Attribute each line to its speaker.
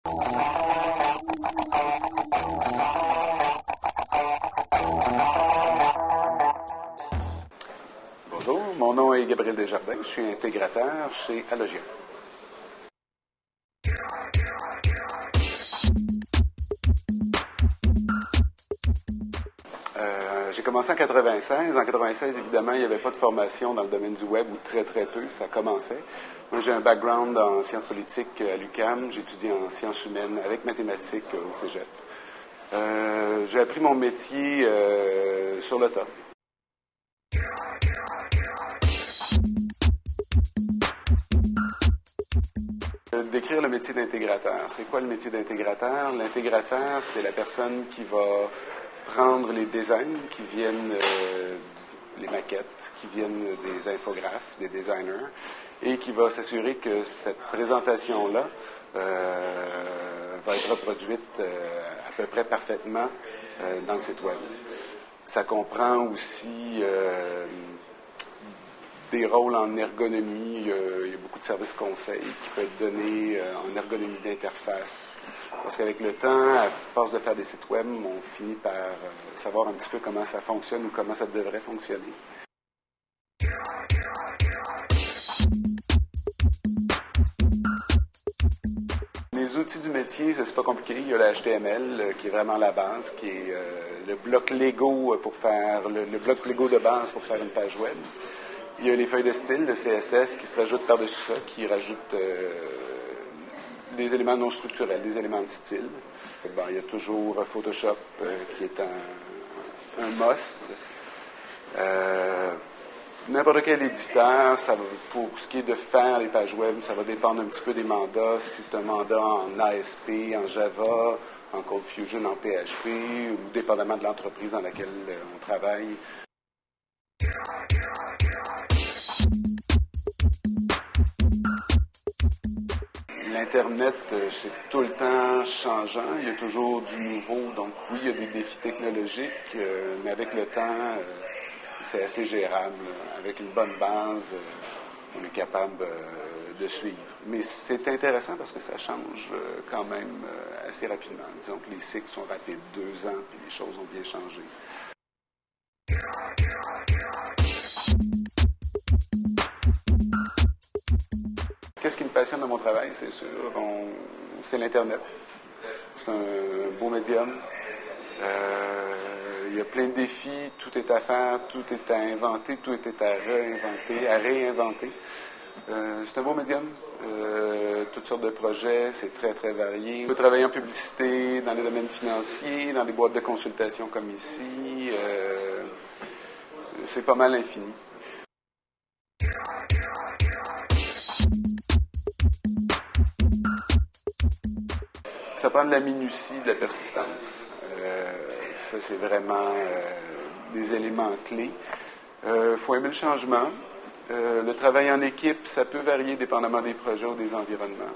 Speaker 1: Bonjour, mon nom est Gabriel Desjardins, je suis intégrateur chez Allogia. J'ai commencé en 96. En 96, évidemment, il n'y avait pas de formation dans le domaine du web, ou très, très peu, ça commençait. Moi, j'ai un background en sciences politiques à l'UQAM. J'ai étudié en sciences humaines avec mathématiques au cégep. J'ai appris mon métier sur le tas. Décrire le métier d'intégrateur. C'est quoi le métier d'intégrateur? L'intégrateur, c'est la personne qui va prendre les designs qui viennent, les maquettes, qui viennent des infographes, des designers, et qui va s'assurer que cette présentation-là va être reproduite à peu près parfaitement dans le site web. Ça comprend aussi des rôles en ergonomie. Il y a beaucoup de services conseils qui peuvent être donnés en ergonomie d'interface. Parce qu'avec le temps, à force de faire des sites web, on finit par savoir un petit peu comment ça fonctionne ou comment ça devrait fonctionner. Les outils du métier, c'est pas compliqué. Il y a le HTML qui est vraiment la base, qui est le bloc Lego pour faire le bloc Lego de base pour faire une page web. Il y a les feuilles de style, le CSS, qui se rajoutent par-dessus ça, qui rajoutent des éléments non structurels, des éléments de style. Bon, il y a toujours Photoshop qui est un must. N'importe quel éditeur, pour ce qui est de faire les pages web, ça va dépendre un petit peu des mandats. Si c'est un mandat en ASP, en Java, en CodeFusion, en PHP, ou dépendamment de l'entreprise dans laquelle on travaille. L'Internet, c'est tout le temps changeant. Il y a toujours du nouveau. Donc oui, il y a des défis technologiques, mais avec le temps, c'est assez gérable. Avec une bonne base, on est capable de suivre. Mais c'est intéressant parce que ça change quand même assez rapidement. Disons que les cycles sont rapides, 2 ans, puis les choses ont bien changé. Qu'est-ce qui me passionne dans mon travail, c'est sûr? C'est l'Internet. C'est un beau médium. Il y a plein de défis. Tout est à faire, tout est à inventer, tout est à réinventer, à réinventer. C'est un beau médium. Toutes sortes de projets, c'est très, très varié. On peut travailler en publicité, dans les domaines financiers, dans les boîtes de consultation comme ici. C'est pas mal infini. Ça prend de la minutie, de la persistance. Ça, c'est vraiment des éléments clés. Faut aimer le changement. Le travail en équipe, ça peut varier dépendamment des projets ou des environnements.